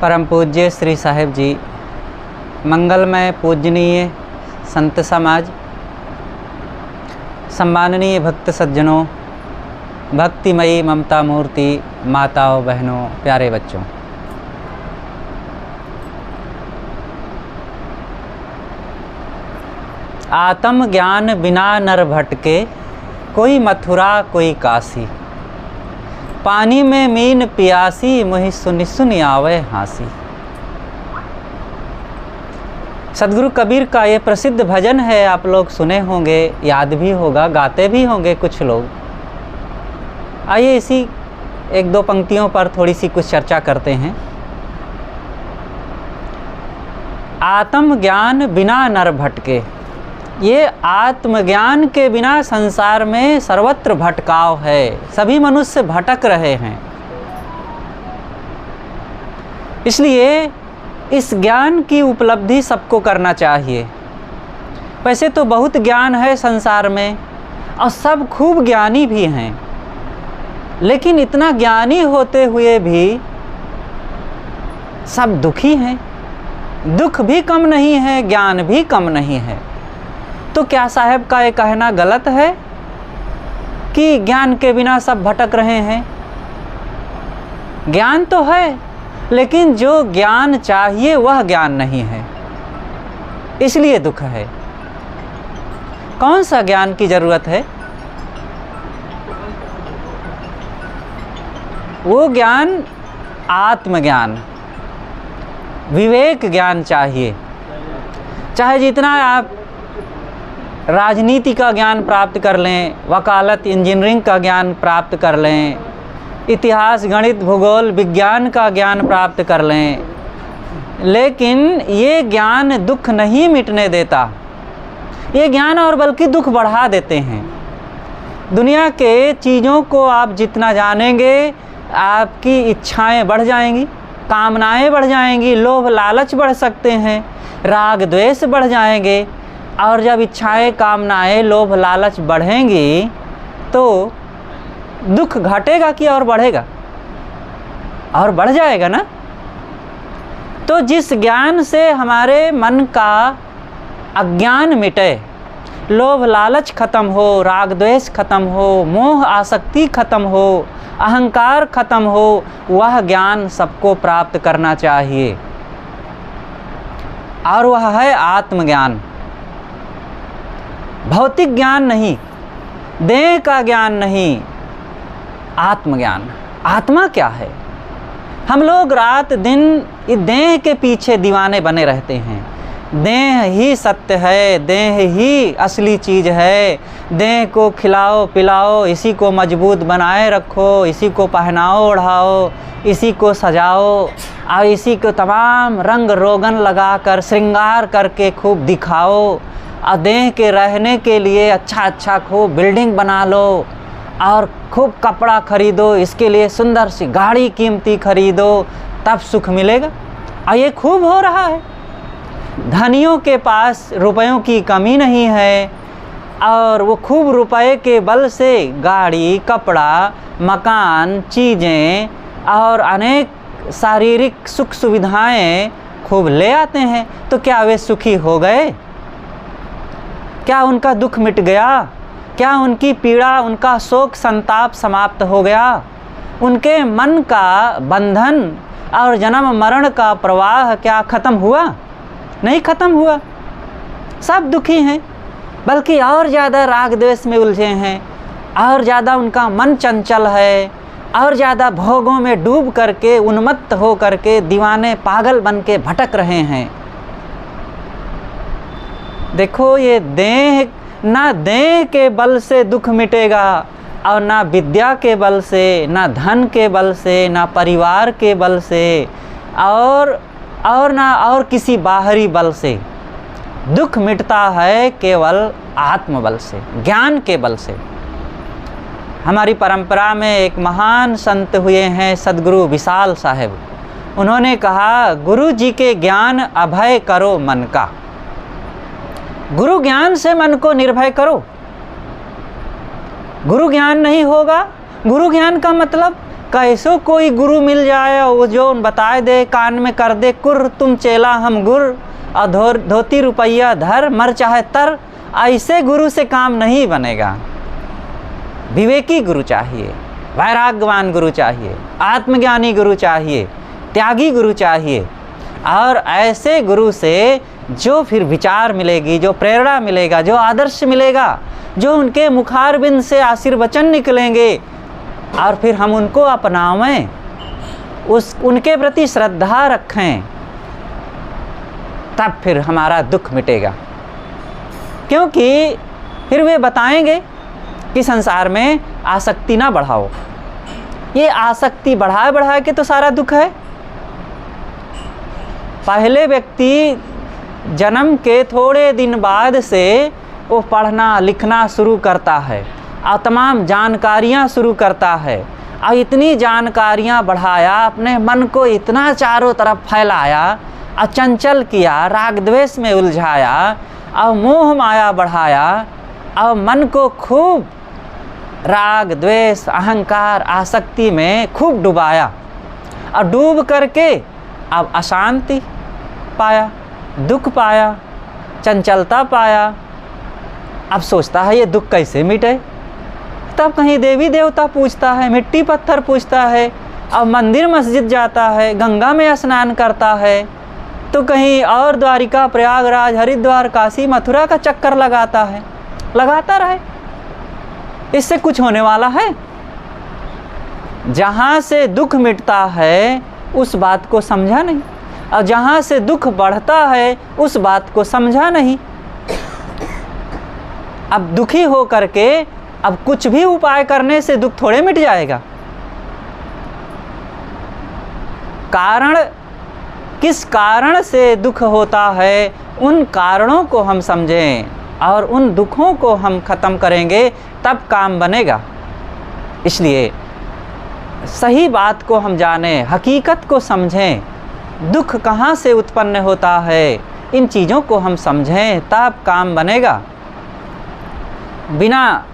परम पूज्य श्री साहिब जी, मंगलमय पूजनीय संत समाज, सम्माननीय भक्त सज्जनों, भक्तिमयी ममता मूर्ति माताओं बहनों, प्यारे बच्चों, आत्म ज्ञान बिना नर भटके, कोई मथुरा कोई काशी, पानी में मीन पियासी, मुहि सुनि सुनि आवे हाँसी। सदगुरु कबीर का ये प्रसिद्ध भजन है, आप लोग सुने होंगे, याद भी होगा, गाते भी होंगे कुछ लोग। आइए इसी एक दो पंक्तियों पर थोड़ी सी कुछ चर्चा करते हैं। आत्म ज्ञान बिना नर भटके, ये आत्मज्ञान के बिना संसार में सर्वत्र भटकाव है, सभी मनुष्य भटक रहे हैं। इसलिए इस ज्ञान की उपलब्धि सबको करना चाहिए। वैसे तो बहुत ज्ञान है संसार में और सब खूब ज्ञानी भी हैं, लेकिन इतना ज्ञानी होते हुए भी सब दुखी हैं। दुख भी कम नहीं है, ज्ञान भी कम नहीं है। तो क्या साहब का ये कहना गलत है कि ज्ञान के बिना सब भटक रहे हैं? ज्ञान तो है, लेकिन जो ज्ञान चाहिए वह ज्ञान नहीं है, इसलिए दुख है। कौन सा ज्ञान की जरूरत है? वो ज्ञान आत्मज्ञान, विवेक ज्ञान चाहिए। चाहे जितना आप राजनीति का ज्ञान प्राप्त कर लें, वकालत इंजीनियरिंग का ज्ञान प्राप्त कर लें, इतिहास गणित भूगोल विज्ञान का ज्ञान प्राप्त कर लें, लेकिन ये ज्ञान दुख नहीं मिटने देता। ये ज्ञान और बल्कि दुख बढ़ा देते हैं। दुनिया के चीज़ों को आप जितना जानेंगे, आपकी इच्छाएं बढ़ जाएंगी, कामनाएं बढ़ जाएंगी, लोभ लालच बढ़ सकते हैं, राग द्वेष बढ़ जाएंगे। और जब इच्छाएं कामनाएं लोभ लालच बढ़ेंगी तो दुख घटेगा कि और बढ़ेगा? और बढ़ जाएगा ना। तो जिस ज्ञान से हमारे मन का अज्ञान मिटे, लोभ लालच खत्म हो, राग द्वेष खत्म हो, मोह आसक्ति खत्म हो, अहंकार खत्म हो, वह ज्ञान सबको प्राप्त करना चाहिए। और वह है आत्मज्ञान। भौतिक ज्ञान नहीं, देह का ज्ञान नहीं, आत्मज्ञान। आत्मा क्या है? हम लोग रात दिन इस देह के पीछे दीवाने बने रहते हैं। देह ही सत्य है, देह ही असली चीज़ है। देह को खिलाओ पिलाओ, इसी को मजबूत बनाए रखो, इसी को पहनाओ ओढ़ाओ, इसी को सजाओ और इसी को तमाम रंग रोगन लगाकर श्रृंगार करके खूब दिखाओ। और देह के रहने के लिए अच्छा खूब बिल्डिंग बना लो और खूब कपड़ा खरीदो, इसके लिए सुंदर सी गाड़ी कीमती खरीदो, तब सुख मिलेगा। और ये खूब हो रहा है। धनियों के पास रुपयों की कमी नहीं है और वो खूब रुपए के बल से गाड़ी, कपड़ा, मकान, चीज़ें और अनेक शारीरिक सुख सुविधाएं खूब ले आते हैं। तो क्या वे सुखी हो गए? क्या उनका दुख मिट गया? क्या उनकी पीड़ा, उनका शोक संताप समाप्त हो गया? उनके मन का बंधन और जन्म मरण का प्रवाह क्या खत्म हुआ? नहीं खत्म हुआ। सब दुखी हैं, बल्कि और ज़्यादा राग द्वेष में उलझे हैं, और ज़्यादा उनका मन चंचल है, और ज़्यादा भोगों में डूब करके, उन्मत्त हो करके, दीवाने पागल बन के भटक रहे हैं। देखो, ये देह, ना देह के बल से दुख मिटेगा और ना विद्या के बल से, ना धन के बल से, ना परिवार के बल से और ना और किसी बाहरी बल से। दुख मिटता है केवल आत्मबल से, ज्ञान के बल से। हमारी परंपरा में एक महान संत हुए हैं सदगुरु विशाल साहब। उन्होंने कहा, गुरु जी के ज्ञान अभय करो मन का। गुरु ज्ञान से मन को निर्भय करो। गुरु ज्ञान नहीं होगा, गुरु ज्ञान का मतलब कैसो कोई गुरु मिल जाए वो जो बताए दे, कान में कर दे कुर, तुम चेला हम गुर, और धोती रुपया धर, मर चाहे तर, ऐसे गुरु से काम नहीं बनेगा। विवेकी गुरु चाहिए, वैराग्यवान गुरु चाहिए, आत्मज्ञानी गुरु चाहिए, त्यागी गुरु चाहिए। और ऐसे गुरु से जो फिर विचार मिलेगी, जो प्रेरणा मिलेगा, जो आदर्श मिलेगा, जो उनके मुखारबिंद से आशीर्वचन निकलेंगे, और फिर हम उनको अपनावें, उनके प्रति श्रद्धा रखें, तब फिर हमारा दुख मिटेगा। क्योंकि फिर वे बताएंगे कि संसार में आसक्ति ना बढ़ाओ। ये आसक्ति बढ़ा के तो सारा दुख है। पहले व्यक्ति जन्म के थोड़े दिन बाद से वो पढ़ना लिखना शुरू करता है और तमाम जानकारियाँ शुरू करता है, और इतनी जानकारियाँ बढ़ाया, अपने मन को इतना चारों तरफ फैलाया, अचंचल किया, राग द्वेष में उलझाया, और मोह माया बढ़ाया, और मन को खूब राग द्वेष अहंकार आसक्ति में खूब डुबाया, और डूब करके अब अशांति पाया, दुख पाया, चंचलता पाया। अब सोचता है ये दुख कैसे मिटे। तब कहीं देवी देवता पूछता है, मिट्टी पत्थर पूछता है, अब मंदिर मस्जिद जाता है, गंगा में स्नान करता है, तो कहीं और द्वारिका प्रयागराज हरिद्वार काशी मथुरा का चक्कर लगाता है। लगाता रहे, इससे कुछ होने वाला है? जहाँ से दुख मिटता है उस बात को समझा नहीं, और जहाँ से दुख बढ़ता है उस बात को समझा नहीं। अब दुखी हो करके अब कुछ भी उपाय करने से दुख थोड़े मिट जाएगा। कारण, किस कारण से दुख होता है, उन कारणों को हम समझें और उन दुखों को हम ख़त्म करेंगे, तब काम बनेगा। इसलिए सही बात को हम जानें, हकीकत को समझें, दुख कहाँ से उत्पन्न होता है, इन चीज़ों को हम समझें, तब काम बनेगा। बिना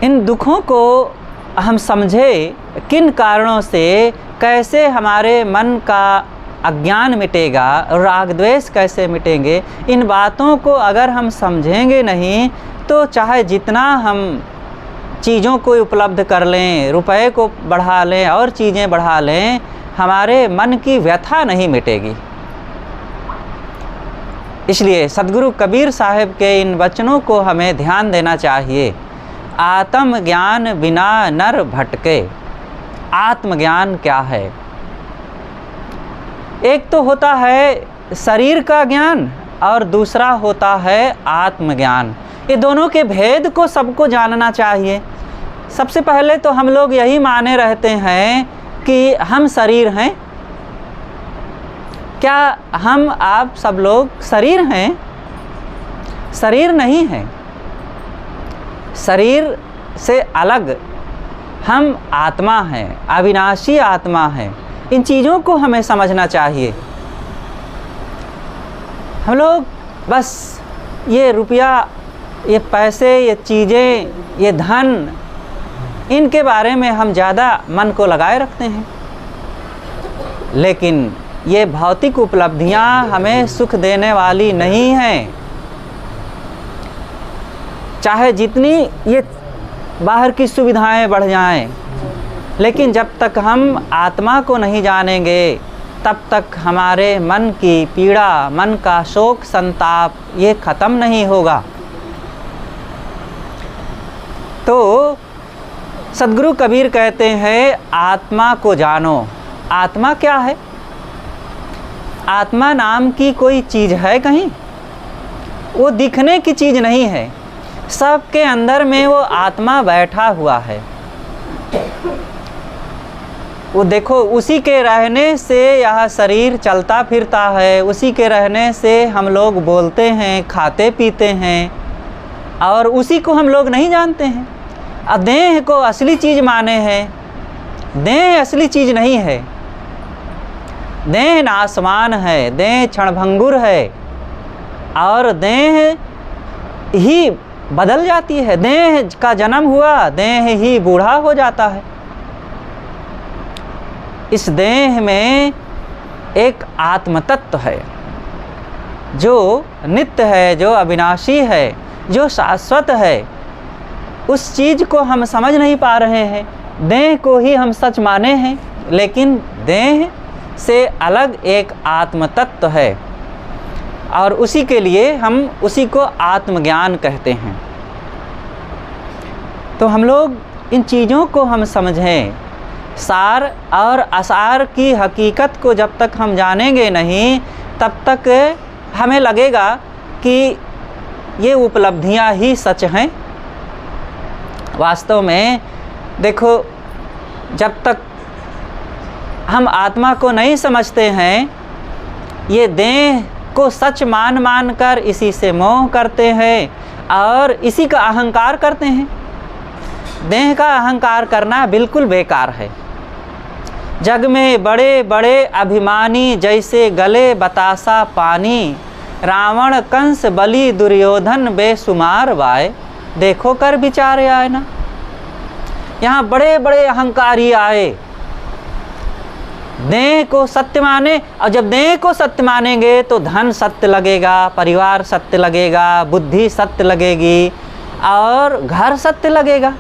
इन दुखों को हम समझे, किन कारणों से कैसे हमारे मन का अज्ञान मिटेगा, राग द्वेष कैसे मिटेंगे, इन बातों को अगर हम समझेंगे नहीं तो चाहे जितना हम चीज़ों को उपलब्ध कर लें, रुपए को बढ़ा लें और चीज़ें बढ़ा लें, हमारे मन की व्यथा नहीं मिटेगी। इसलिए सद्गुरु कबीर साहब के इन वचनों को हमें ध्यान देना चाहिए। आत्मज्ञान बिना नर भटके। आत्मज्ञान क्या है? एक तो होता है शरीर का ज्ञान और दूसरा होता है आत्मज्ञान। ये दोनों के भेद को सबको जानना चाहिए। सबसे पहले तो हम लोग यही माने रहते हैं कि हम शरीर हैं। क्या हम आप सब लोग शरीर हैं? शरीर नहीं है। शरीर से अलग हम आत्मा हैं, अविनाशी आत्मा हैं। इन चीज़ों को हमें समझना चाहिए। हम लोग बस ये रुपया, ये पैसे, ये चीज़ें, ये धन, इनके बारे में हम ज़्यादा मन को लगाए रखते हैं। लेकिन ये भौतिक उपलब्धियां हमें सुख देने वाली नहीं हैं। चाहे जितनी ये बाहर की सुविधाएं बढ़ जाएं, लेकिन जब तक हम आत्मा को नहीं जानेंगे तब तक हमारे मन की पीड़ा, मन का शोक संताप ये ख़त्म नहीं होगा। तो सद्गुरु कबीर कहते हैं आत्मा को जानो। आत्मा क्या है? आत्मा नाम की कोई चीज़ है कहीं? वो दिखने की चीज़ नहीं है। सबके अंदर में वो आत्मा बैठा हुआ है। वो देखो, उसी के रहने से यह शरीर चलता फिरता है, उसी के रहने से हम लोग बोलते हैं, खाते पीते हैं, और उसी को हम लोग नहीं जानते हैं। अब देह को असली चीज़ माने हैं। देह असली चीज़ नहीं है। देह नासमान है, देह क्षणभंगुर है, और देह ही बदल जाती है। देह का जन्म हुआ, देह ही बूढ़ा हो जाता है। इस देह में एक आत्म तत्व है जो नित्य है, जो अविनाशी है, जो शाश्वत है। उस चीज़ को हम समझ नहीं पा रहे हैं। देह को ही हम सच माने हैं, लेकिन देह से अलग एक आत्म तत्व है और उसी के लिए हम उसी को आत्मज्ञान कहते हैं। तो हम लोग इन चीज़ों को हम समझें। सार और असार की हकीकत को जब तक हम जानेंगे नहीं, तब तक हमें लगेगा कि ये उपलब्धियां ही सच हैं। वास्तव में देखो, जब तक हम आत्मा को नहीं समझते हैं, ये देह को सच मान कर इसी से मोह करते हैं और इसी का अहंकार करते हैं। देह का अहंकार करना बिल्कुल बेकार है। जग में बड़े बड़े अभिमानी जैसे गले बतासा पानी, रावण कंस बलि दुर्योधन बेसुमार वाय, देखो कर विचार आए ना। यहाँ बड़े बड़े अहंकारी आए, देह को सत्य माने, और जब देह को सत्य मानेंगे तो धन सत्य लगेगा, परिवार सत्य लगेगा, बुद्धि सत्य लगेगी और घर सत्य लगेगा,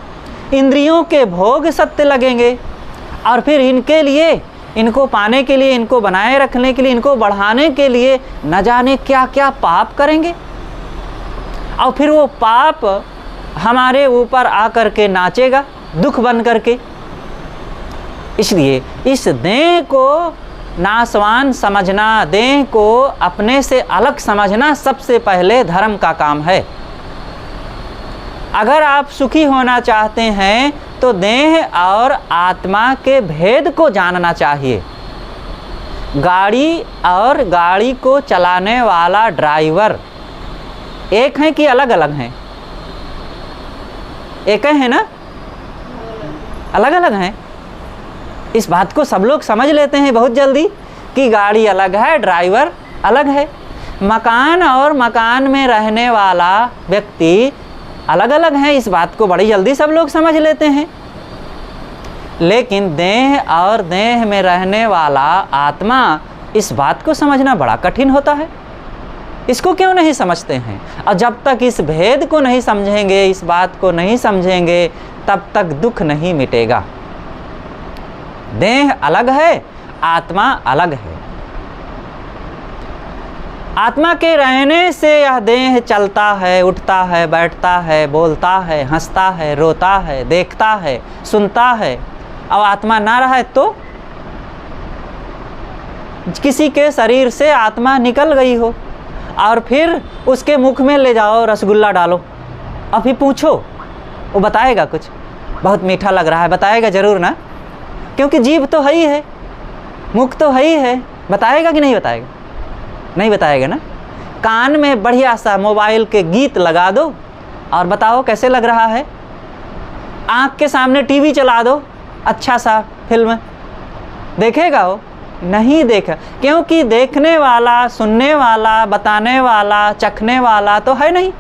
इंद्रियों के भोग सत्य लगेंगे। और फिर इनके लिए, इनको पाने के लिए, इनको बनाए रखने के लिए, इनको बढ़ाने के लिए न जाने क्या क्या पाप करेंगे और फिर वो पाप हमारे ऊपर आकर के नाचेगा दुख बन करके। इसलिए इस देह को नासवान समझना, देह को अपने से अलग समझना सबसे पहले धर्म का काम है। अगर आप सुखी होना चाहते हैं तो देह और आत्मा के भेद को जानना चाहिए। गाड़ी और गाड़ी को चलाने वाला ड्राइवर एक है कि अलग अलग हैं? एक है ना, अलग अलग हैं। इस बात को सब लोग समझ लेते हैं बहुत जल्दी कि गाड़ी अलग है, ड्राइवर अलग है। मकान और मकान में रहने वाला व्यक्ति अलग अलग हैं, इस बात को बड़ी जल्दी सब लोग समझ लेते हैं। लेकिन देह और देह में रहने वाला आत्मा, इस बात को समझना बड़ा कठिन होता है। इसको क्यों नहीं समझते हैं? और जब तक इस भेद को नहीं समझेंगे, इस बात को नहीं समझेंगे, तब तक दुख नहीं मिटेगा। देह अलग है, आत्मा अलग है। आत्मा के रहने से यह देह चलता है, उठता है, बैठता है, बोलता है, हंसता है, रोता है, देखता है, सुनता है। और आत्मा ना रहे तो किसी के शरीर से आत्मा निकल गई हो और फिर उसके मुख में ले जाओ रसगुल्ला डालो और फिर पूछो, वो बताएगा कुछ? बहुत मीठा लग रहा है, बताएगा ज़रूर ना, क्योंकि जीभ तो है ही है, मुख तो है ही है। बताएगा कि नहीं बताएगा? नहीं बताएगा ना। कान में बढ़िया सा मोबाइल के गीत लगा दो और बताओ कैसे लग रहा है। आँख के सामने टीवी चला दो, अच्छा सा फिल्म, देखेगा वो? नहीं देखा, क्योंकि देखने वाला, सुनने वाला, बताने वाला, चखने वाला तो है नहीं।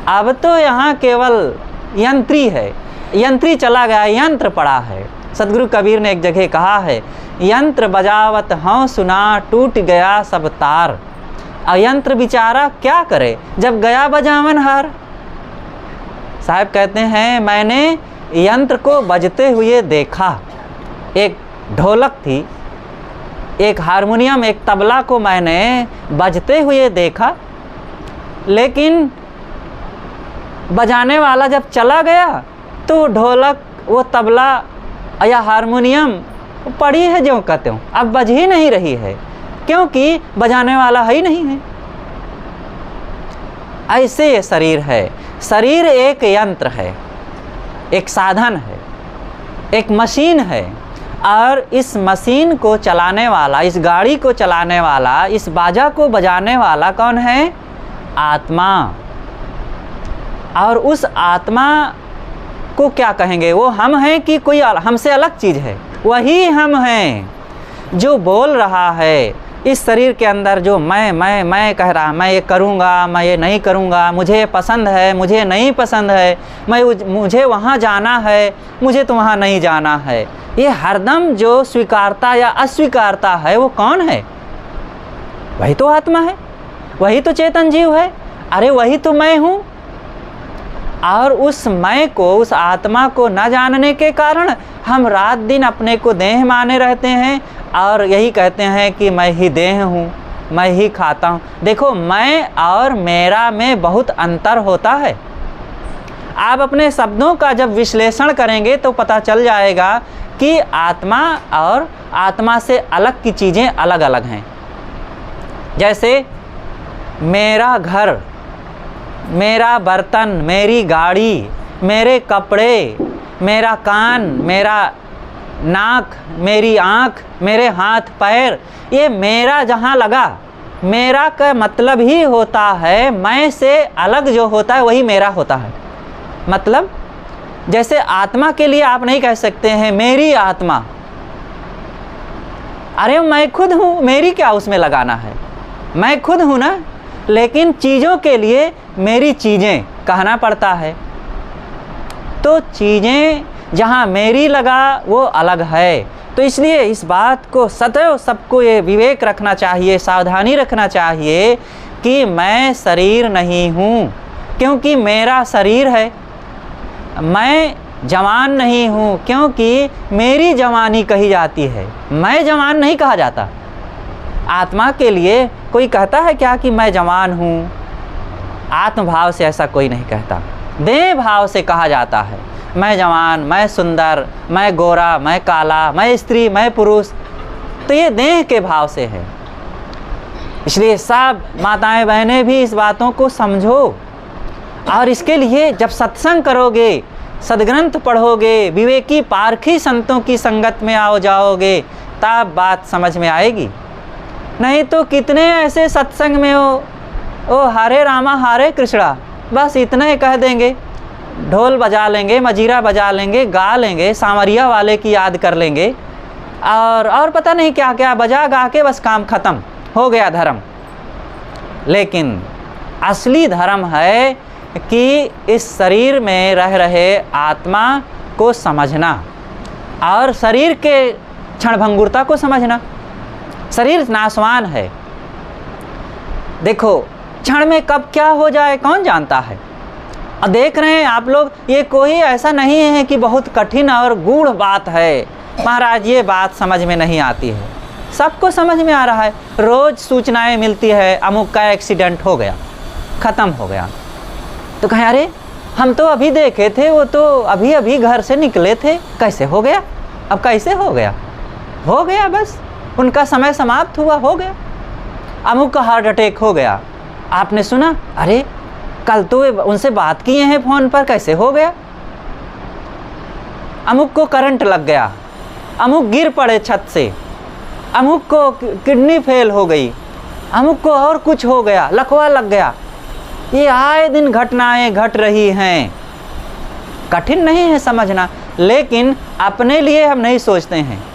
अब तो यहाँ केवल यंत्री है, यंत्री चला गया, यंत्र पड़ा है। सदगुरु कबीर ने एक जगह कहा है, यंत्र बजावत हाँ सुना, टूट गया सब तार। अयंत्र बेचारा क्या करे जब गया बजावन हार। साहब कहते हैं, मैंने यंत्र को बजते हुए देखा। एक ढोलक थी, एक हारमोनियम, एक तबला को मैंने बजते हुए देखा, लेकिन बजाने वाला जब चला गया तो ढोलक, वो तबला या हारमोनियम पड़ी है ज्यों का त्यों, अब बज ही नहीं रही है, क्योंकि बजाने वाला है ही नहीं है। ऐसे ये शरीर है। शरीर एक यंत्र है, एक साधन है, एक मशीन है, और इस मशीन को चलाने वाला, इस गाड़ी को चलाने वाला, इस बाजा को बजाने वाला कौन है? आत्मा। और उस आत्मा को क्या कहेंगे? वो हम हैं कि कोई हमसे अलग चीज़ है? वही हम हैं जो बोल रहा है, इस शरीर के अंदर जो मैं कह रहा, मैं ये करूँगा, मैं ये नहीं करूँगा, मुझे पसंद है, मुझे नहीं पसंद है, मुझे वहाँ जाना है, मुझे तो वहाँ नहीं जाना है, ये हरदम जो स्वीकारता या अस्वीकारता है वो कौन है? वही तो आत्मा है, वही तो चेतन जीव है। अरे वही तो मैं हूँ। और उस मैं को, उस आत्मा को न जानने के कारण हम रात दिन अपने को देह माने रहते हैं और यही कहते हैं कि मैं ही देह हूँ, मैं ही खाता हूँ। देखो, मैं और मेरा में बहुत अंतर होता है। आप अपने शब्दों का जब विश्लेषण करेंगे तो पता चल जाएगा कि आत्मा और आत्मा से अलग की चीज़ें अलग अलग हैं। जैसे मेरा घर, मेरा बर्तन, मेरी गाड़ी, मेरे कपड़े, मेरा कान, मेरा नाक, मेरी आँख, मेरे हाथ पैर, ये मेरा जहाँ लगा, मेरा का मतलब ही होता है मैं से अलग जो होता है वही मेरा होता है। मतलब जैसे आत्मा के लिए आप नहीं कह सकते हैं मेरी आत्मा, अरे मैं खुद हूँ, मेरी क्या उसमें लगाना है, मैं खुद हूँ ना। लेकिन चीज़ों के लिए मेरी चीज़ें कहना पड़ता है। तो चीज़ें जहाँ मेरी लगा वो अलग है। तो इसलिए इस बात को सदैव सबको ये विवेक रखना चाहिए, सावधानी रखना चाहिए कि मैं शरीर नहीं हूँ, क्योंकि मेरा शरीर है। मैं जवान नहीं हूँ, क्योंकि मेरी जवानी कही जाती है, मैं जवान नहीं कहा जाता। आत्मा के लिए कोई कहता है क्या कि मैं जवान हूँ? आत्मभाव से ऐसा कोई नहीं कहता, देह भाव से कहा जाता है मैं जवान, मैं सुंदर, मैं गोरा, मैं काला, मैं स्त्री, मैं पुरुष। तो ये देह के भाव से है। इसलिए सब माताएं बहनें भी इस बातों को समझो। और इसके लिए जब सत्संग करोगे, सद्ग्रंथ पढ़ोगे, विवेकी पारखी संतों की संगत में आओ जाओगे, तब बात समझ में आएगी। नहीं तो कितने ऐसे सत्संग में हो, ओ हरे रामा हरे कृष्णा, बस इतना ही कह देंगे, ढोल बजा लेंगे, मजीरा बजा लेंगे, गा लेंगे, सांवरिया वाले की याद कर लेंगे और पता नहीं क्या क्या बजा गा के बस काम खत्म हो गया धर्म। लेकिन असली धर्म है कि इस शरीर में रह रहे आत्मा को समझना और शरीर के क्षणभंगुरता को समझना। शरीर नाशवान है। देखो, क्षण में कब क्या हो जाए कौन जानता है। और देख रहे हैं आप लोग, ये कोई ऐसा नहीं है कि बहुत कठिन और गूढ़ बात है, महाराज ये बात समझ में नहीं आती है। सबको समझ में आ रहा है। रोज़ सूचनाएं मिलती है, अमुक का एक्सीडेंट हो गया, ख़त्म हो गया। तो कहें अरे हम तो अभी देखे थे, वो तो अभी अभी घर से निकले थे, कैसे हो गया? अब कैसे हो गया? हो गया, बस उनका समय समाप्त हुआ, हो गया। अमुक का हार्ट अटैक हो गया, आपने सुना? अरे कल तो उनसे बात किए हैं फ़ोन पर, कैसे हो गया? अमुक को करंट लग गया, अमुक गिर पड़े छत से, अमुक को किडनी फेल हो गई, अमुक को और कुछ हो गया, लकवा लग गया। ये आए दिन घटनाएं घट रही हैं। कठिन नहीं है समझना, लेकिन अपने लिए हम नहीं सोचते हैं।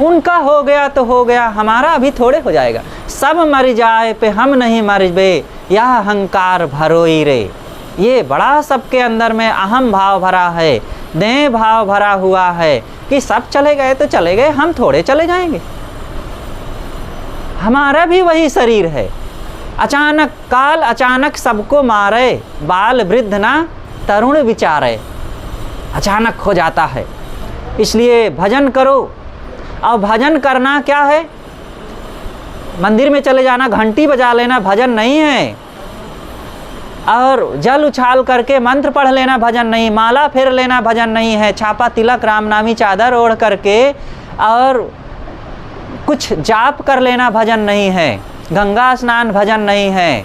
उनका हो गया तो हो गया, हमारा अभी थोड़े हो जाएगा। सब मर जाए पे हम नहीं मरबे, यह अहंकार भरोई रे। ये बड़ा सबके अंदर में अहम भाव भरा है, देह भाव भरा हुआ है कि सब चले गए तो चले गए, हम थोड़े चले जाएंगे। हमारा भी वही शरीर है। अचानक काल अचानक सबको मारे, बाल वृद्ध ना तरुण विचारे। अचानक हो जाता है। इसलिए भजन करो। और भजन करना क्या है? मंदिर में चले जाना, घंटी बजा लेना भजन नहीं है। और जल उछाल करके मंत्र पढ़ लेना भजन नहीं, माला फेर लेना भजन नहीं है, छापा तिलक रामनामी चादर ओढ़ करके और कुछ जाप कर लेना भजन नहीं है, गंगा स्नान भजन नहीं है।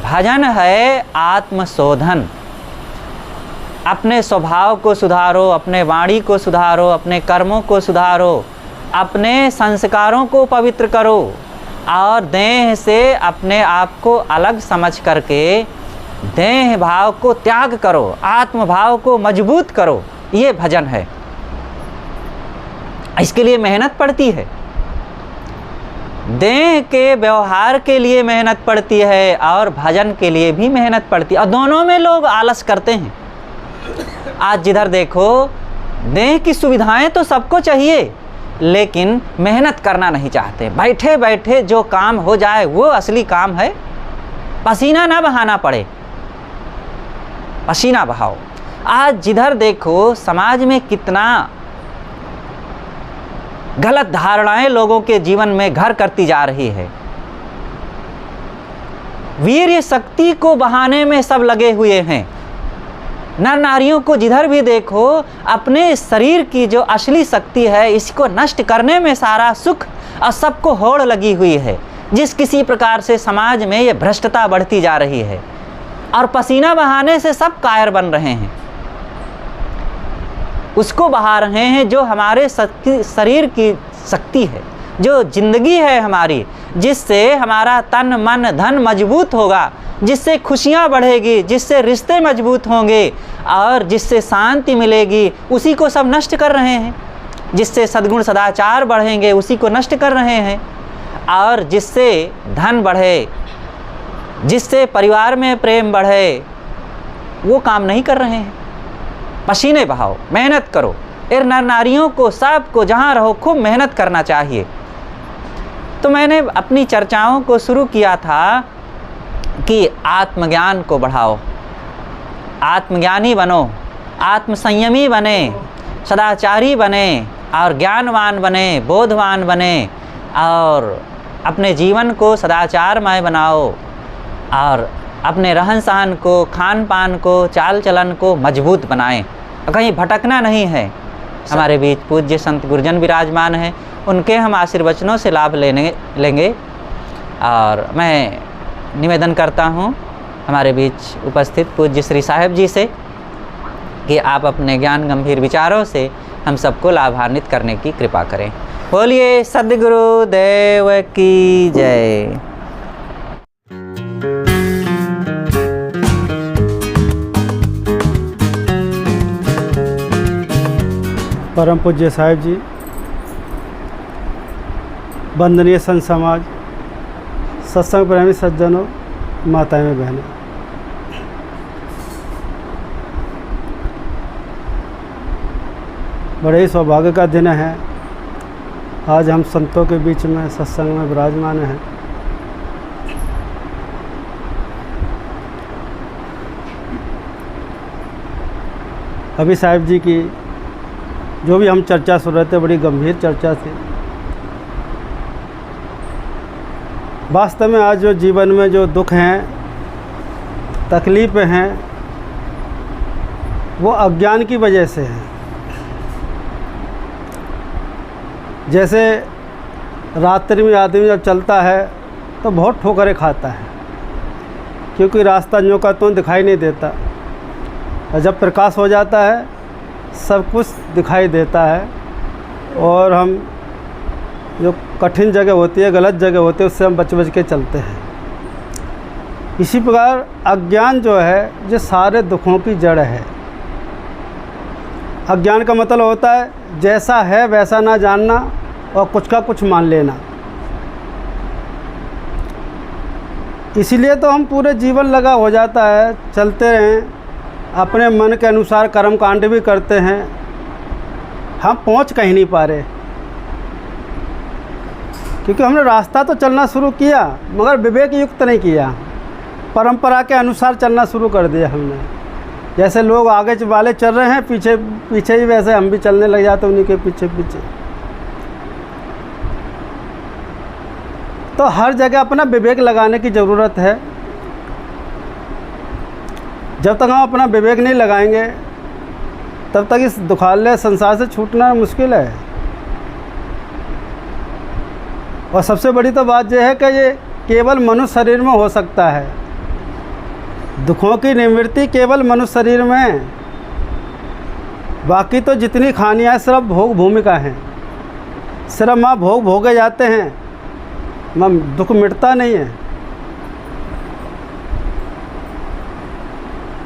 भजन है आत्मशोधन। अपने स्वभाव को सुधारो, अपने वाणी को सुधारो, अपने कर्मों को सुधारो, अपने संस्कारों को पवित्र करो और देह से अपने आप को अलग समझ करके देह भाव को त्याग करो, आत्म भाव को मजबूत करो। ये भजन है। इसके लिए मेहनत पड़ती है। देह के व्यवहार के लिए मेहनत पड़ती है और भजन के लिए भी मेहनत पड़ती है, और दोनों में लोग आलस करते हैं। आज जिधर देखो देह की सुविधाएं तो सबको चाहिए, लेकिन मेहनत करना नहीं चाहते। बैठे बैठे जो काम हो जाए वो असली काम है। पसीना ना बहाना पड़े, पसीना बहाओ। आज जिधर देखो समाज में कितना गलत धारणाएं लोगों के जीवन में घर करती जा रही है। वीर्य शक्ति को बहाने में सब लगे हुए हैं। नर नारियों को जिधर भी देखो अपने शरीर की जो असली शक्ति है इसको नष्ट करने में सारा सुख और सबको होड़ लगी हुई है। जिस किसी प्रकार से समाज में ये भ्रष्टता बढ़ती जा रही है और पसीना बहाने से सब कायर बन रहे हैं, उसको बहा रहे हैं जो हमारे शरीर की शक्ति है, जो जिंदगी है हमारी, जिससे हमारा तन मन धन मजबूत होगा, जिससे खुशियाँ बढ़ेगी, जिससे रिश्ते मजबूत होंगे और जिससे शांति मिलेगी, उसी को सब नष्ट कर रहे हैं। जिससे सद्गुण सदाचार बढ़ेंगे उसी को नष्ट कर रहे हैं, और जिससे धन बढ़े, जिससे परिवार में प्रेम बढ़े, वो काम नहीं कर रहे हैं। पसीने बहाओ, मेहनत करो। इन नर नारियों को सबको जहाँ रहो खूब मेहनत करना चाहिए। तो मैंने अपनी चर्चाओं को शुरू किया था कि आत्मज्ञान को बढ़ाओ, आत्मज्ञानी बनो, आत्मसंयमी बने, सदाचारी बने और ज्ञानवान बने, बोधवान बने और अपने जीवन को सदाचारमय बनाओ और अपने रहन सहन को, खान पान को, चाल चलन को मजबूत बनाएं। कहीं भटकना नहीं है। हमारे बीच पूज्य संत गुरुजन विराजमान हैं, उनके हम आशीर्वचनों से लाभ लेंगे। और मैं निवेदन करता हूँ हमारे बीच उपस्थित पूज्य श्री साहेब जी से कि आप अपने ज्ञान गंभीर विचारों से हम सबको लाभान्वित करने की कृपा करें। बोलिए सद्गुरु देव की जय। परम पूज्य साहिब जी, वंदनीय संत समाज, सत्संग प्रेमी सज्जनों, माताएं बहनें, बड़े ही सौभाग्य का दिन है। आज हम संतों के बीच में सत्संग में विराजमान हैं। अभी साहिब जी की जो भी हम चर्चा सुन रहे थे, बड़ी गंभीर चर्चा थी। वास्तव में आज जो जीवन में जो दुख हैं, तकलीफ़ें हैं, वो अज्ञान की वजह से हैं। जैसे रात्रि में आदमी जब चलता है तो बहुत ठोकरें खाता है, क्योंकि रास्ता ज्यों का त्यों दिखाई नहीं देता, और जब प्रकाश हो जाता है सब कुछ दिखाई देता है। और हम जो कठिन जगह होती है, गलत जगह होती है, उससे हम बच बच के चलते हैं। इसी प्रकार अज्ञान जो है ये सारे दुखों की जड़ है। अज्ञान का मतलब होता है जैसा है वैसा ना जानना और कुछ का कुछ मान लेना। इसीलिए तो हम पूरे जीवन लगा हो जाता है, चलते रहें, अपने मन के अनुसार कर्म कांड भी करते हैं, हम पहुंच कहीं नहीं पा रहे, क्योंकि हमने रास्ता तो चलना शुरू किया मगर विवेक युक्त नहीं किया, परंपरा के अनुसार चलना शुरू कर दिया हमने। जैसे लोग आगे वाले चल रहे हैं, पीछे पीछे ही वैसे हम भी चलने लग जाते उन्हीं के पीछे पीछे। तो हर जगह अपना विवेक लगाने की ज़रूरत है। जब तक हम अपना विवेक नहीं लगाएंगे तब तक इस दुखालय संसार से छूटना मुश्किल है। और सबसे बड़ी तो बात यह है कि ये केवल मनुष्य शरीर में हो सकता है। दुखों की निवृत्ति केवल मनुष्य शरीर में, बाकी तो जितनी खानियाँ हैं सिर्फ भोग भूमिका हैं, सिर्फ वहाँ भोग भोगे जाते हैं, वहाँ दुख मिटता नहीं है।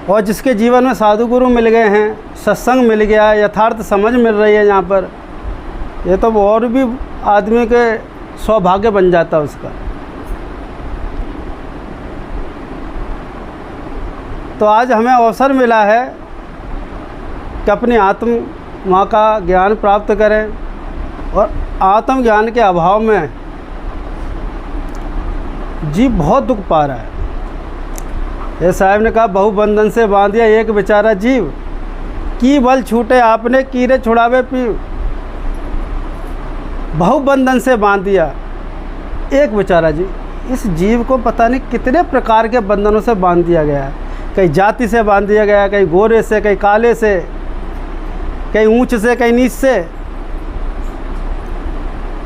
और जिसके जीवन में साधु गुरु मिल गए हैं, सत्संग मिल गया, यथार्थ समझ मिल रही है यहाँ पर, ये तो और भी आदमी के सौभाग्य बन जाता उसका। तो आज हमें अवसर मिला है कि अपनी आत्मा का ज्ञान प्राप्त करें, और आत्मज्ञान के अभाव में जीव बहुत दुख पा रहा है। ये साहब ने कहा, बहुबंधन से बांधिया एक बेचारा जीव, की बल छूटे आपने कीरे छुड़ावे पीव। बहुबंधन से बांध दिया एक बेचारा जीव। इस जीव को पता नहीं कितने प्रकार के बंधनों से बांध दिया गया है। कहीं जाति से बांध दिया गया, कहीं गोरे से, कहीं काले से, कहीं ऊंच से, कहीं नीच से,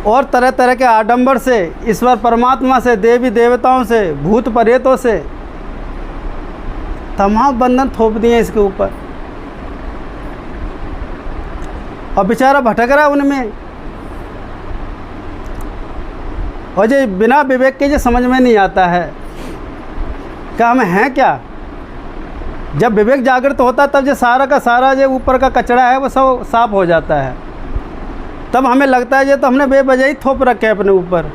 और तरह तरह के आडंबर से, ईश्वर परमात्मा से, देवी देवताओं से, भूत प्रेतों से तमाम बंधन थोप दिए इसके ऊपर, और बेचारा भटक रहा उनमें। और ये बिना विवेक के जो समझ में नहीं आता है कि हम हैं क्या। जब विवेक जागृत होता तब जो सारा का सारा जो ऊपर का कचरा है वो सब साफ हो जाता है। तब हमें लगता है ये तो हमने बेवजह ही थोप रखे अपने ऊपर,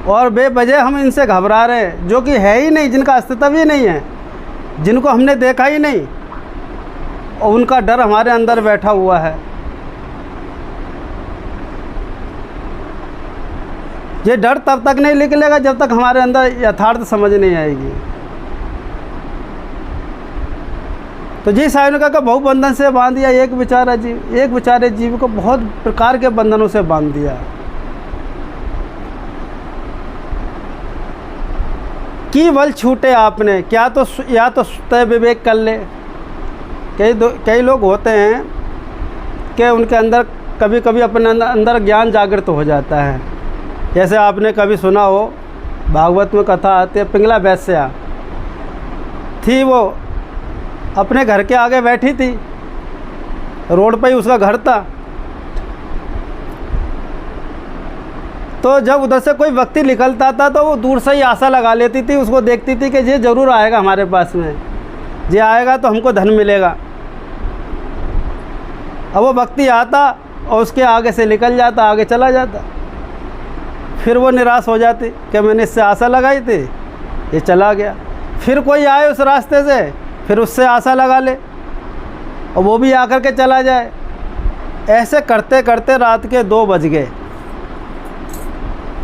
और बेवजह हम इनसे घबरा रहे हैं, जो कि है ही नहीं, जिनका अस्तित्व ही नहीं है, जिनको हमने देखा ही नहीं, और उनका डर हमारे अंदर बैठा हुआ है। ये डर तब तक नहीं निकलेगा जब तक हमारे अंदर यथार्थ समझ नहीं आएगी। तो जी साहब ने कहा कि बहुबंधन से बांध दिया एक बेचारा जीव, एक बेचारे जीव को बहुत प्रकार के बंधनों से बांध दिया। की बल छूटे आपने, क्या तो या तो तय विवेक कर ले। कई लोग होते हैं कि उनके अंदर कभी कभी अपने अंदर ज्ञान जागृत हो जाता है। जैसे आपने कभी सुना हो, भागवत में कथा आती है, पिंगला वैश्या थी, वो अपने घर के आगे बैठी थी, रोड पर ही उसका घर था। तो जब उधर से कोई व्यक्ति निकलता था तो वो दूर से ही आशा लगा लेती थी, उसको देखती थी कि ये ज़रूर आएगा हमारे पास में, ये आएगा तो हमको धन मिलेगा। अब वो व्यक्ति आता और उसके आगे से निकल जाता, आगे चला जाता। फिर वो निराश हो जाती कि मैंने इससे आशा लगाई थी, ये चला गया। फिर कोई आए उस रास्ते से, फिर उससे आशा लगा ले और वो भी आकर के चला जाए। ऐसे करते करते रात के 2 बज गए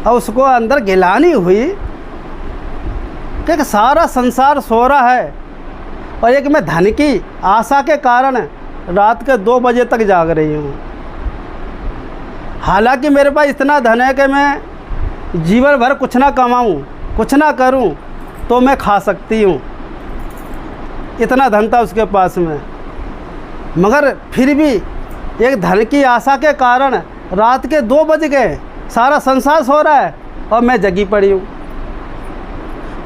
और उसको अंदर गिलानी हुई कि सारा संसार सो रहा है और एक मैं धन की आशा के कारण रात के 2 बजे तक जाग रही हूँ। हालांकि मेरे पास इतना धन है कि मैं जीवन भर कुछ ना कमाऊँ, कुछ ना करूँ तो मैं खा सकती हूँ, इतना धन था उसके पास में। मगर फिर भी एक धन की आशा के कारण रात के 2 बज गए, सारा संसार सो रहा है और मैं जगी पड़ी हूँ।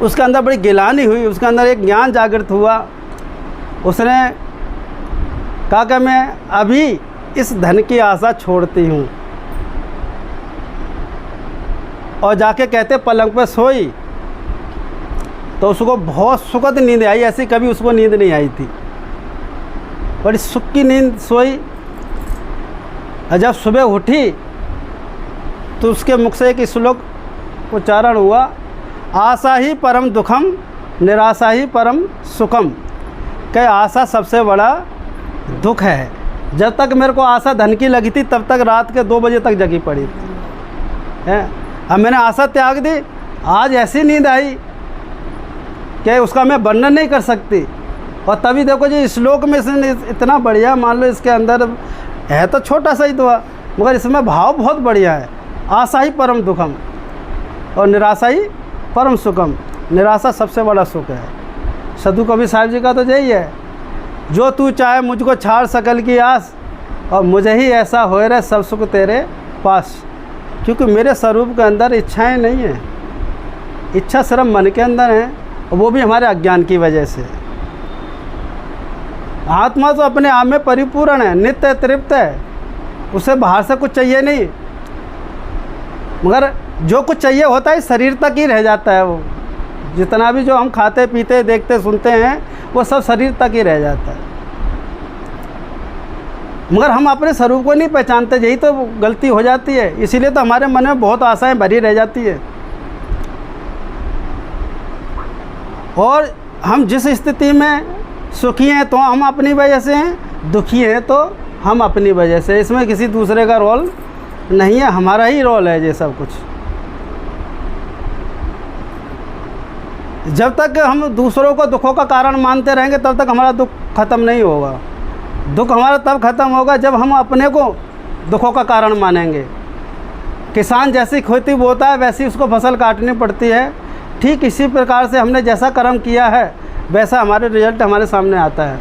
उसके अंदर बड़ी गिलानी हुई, उसके अंदर एक ज्ञान जागृत हुआ। उसने कहा कि मैं अभी इस धन की आशा छोड़ती हूँ, और जाके कहते पलंग पर सोई तो उसको बहुत सुखद नींद आई। ऐसी कभी उसको नींद नहीं आई थी, बड़ी सुख की नींद सोई। और जब सुबह उठी तो उसके मुख से एक श्लोक उच्चारण हुआ, आशा ही परम दुखम निराशा ही परम सुखम। कि आशा सबसे बड़ा दुख है। जब तक मेरे को आशा धन की लगी थी तब तक रात के 2 बजे तक जगी पड़ी थी। अब मैंने आशा त्याग दी, आज ऐसी नींद आई कि उसका मैं वर्णन नहीं कर सकती। और तभी देखो जी श्लोक में इसने इतना बढ़िया, मान लो इसके अंदर है तो छोटा सा ही दुआ, मगर इसमें भाव बहुत बढ़िया है। आशा ही परम दुखम और निराशा ही परम सुखम। निराशा सबसे बड़ा सुख है। सदु कबीर साहब जी का तो यही है, जो तू चाहे मुझको छाड़ सकल की आस, और मुझे ही ऐसा होए रहे सब सुख तेरे पास। क्योंकि मेरे स्वरूप के अंदर इच्छाएं नहीं हैं, इच्छा सिर्फ मन के अंदर है, और वो भी हमारे अज्ञान की वजह से। आत्मा तो अपने आप में परिपूर्ण है, नित्य तृप्त है, उसे बाहर से कुछ चाहिए नहीं। मगर जो कुछ चाहिए होता है शरीर तक ही रह जाता है। वो जितना भी जो हम खाते पीते देखते सुनते हैं वो सब शरीर तक ही रह जाता है। मगर हम अपने स्वरूप को नहीं पहचानते, यही तो गलती हो जाती है। इसीलिए तो हमारे मन में बहुत आशाएं भरी रह जाती है। और हम जिस स्थिति में सुखी हैं तो हम अपनी वजह से हैं, दुखी हैं तो हम अपनी वजह से। इसमें किसी दूसरे का रोल नहीं है, हमारा ही रोल है ये सब कुछ। जब तक हम दूसरों को दुखों का कारण मानते रहेंगे तब तक हमारा दुख ख़त्म नहीं होगा। दुख हमारा तब ख़त्म होगा जब हम अपने को दुखों का कारण मानेंगे। किसान जैसी खेती बोता है वैसी उसको फसल काटनी पड़ती है। ठीक इसी प्रकार से हमने जैसा कर्म किया है वैसा हमारे रिजल्ट हमारे सामने आता है।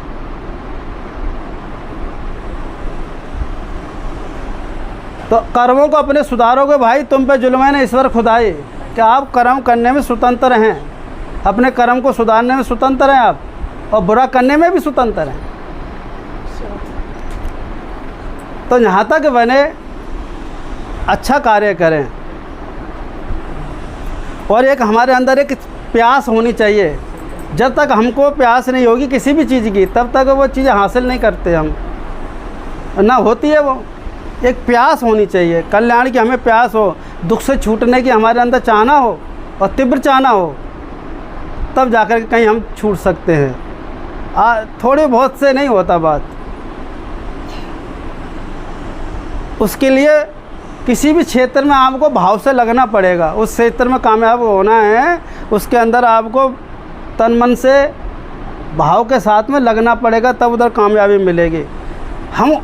तो कर्मों को अपने सुधारोगे भाई, तुम पे जुल्म है न ईश्वर खुदाई। कि आप कर्म करने में स्वतंत्र हैं, अपने कर्म को सुधारने में स्वतंत्र हैं आप, और बुरा करने में भी स्वतंत्र हैं। तो यहाँ तक बने अच्छा कार्य करें। और एक हमारे अंदर एक प्यास होनी चाहिए। जब तक हमको प्यास नहीं होगी किसी भी चीज़ की तब तक वो चीज़ें हासिल नहीं करते हम, ना होती है वो। एक प्यास होनी चाहिए कल्याण की, हमें प्यास हो, दुख से छूटने की हमारे अंदर चाहना हो और तीव्र चाहना हो, तब जाकर के कहीं हम छूट सकते हैं। थोड़ी बहुत से नहीं होता बात। उसके लिए किसी भी क्षेत्र में आपको भाव से लगना पड़ेगा। उस क्षेत्र में कामयाब होना है, उसके अंदर आपको तन मन से भाव के साथ में लगना पड़ेगा, तब उधर कामयाबी मिलेगी। हम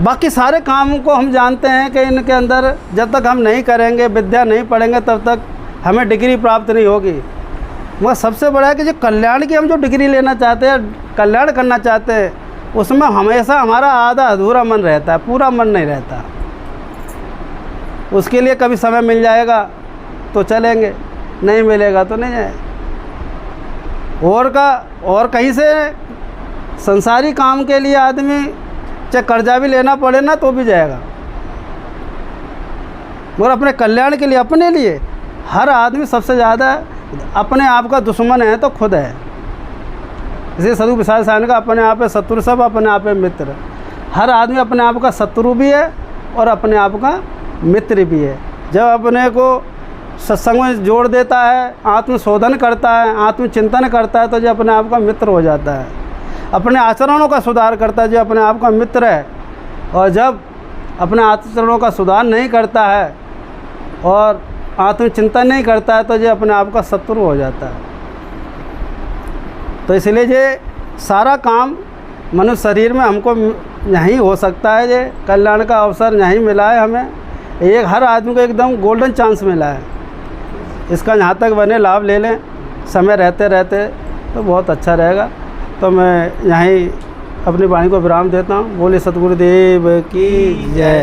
बाकी सारे काम को हम जानते हैं कि इनके अंदर जब तक हम नहीं करेंगे, विद्या नहीं पढ़ेंगे, तब तक हमें डिग्री प्राप्त नहीं होगी। मगर सबसे बड़ा है कि जो कल्याण की हम जो डिग्री लेना चाहते हैं, कल्याण करना चाहते हैं, उसमें हमेशा हमारा आधा अधूरा मन रहता है, पूरा मन नहीं रहता। उसके लिए कभी समय मिल जाएगा तो चलेंगे, नहीं मिलेगा तो नहीं जाए। और कहीं से संसारी काम के लिए आदमी चाहे कर्जा भी लेना पड़े ना तो भी जाएगा। और अपने कल्याण के लिए, अपने लिए हर आदमी सबसे ज़्यादा अपने आप का दुश्मन है तो खुद है। इसे साधु विशाल साहन का अपने आप है शत्रु, सब अपने आप है मित्र। हर आदमी अपने आप का शत्रु भी है और अपने आप का मित्र भी है। जब अपने को सत्संग में जोड़ देता है, आत्मशोधन करता है, आत्मचिंतन करता है, तो जो अपने आप का मित्र हो जाता है। अपने आचरणों का सुधार करता है जो अपने आप का मित्र है। और जब अपने आचरणों का सुधार नहीं करता है और आत्मचिंतन नहीं करता है तो जो अपने आप का शत्रु हो जाता है। तो इसलिए ये सारा काम मनुष्य शरीर में हमको यहीं हो सकता है। ये कल्याण का अवसर यहीं मिला है हमें। एक हर आदमी को एकदम गोल्डन चांस मिला है। इसका जहाँ तक बने लाभ ले लें समय रहते रहते तो बहुत अच्छा रहेगा। तो मैं यहीं अपनी वाणी को विराम देता हूँ। बोले सतगुरुदेव की जय।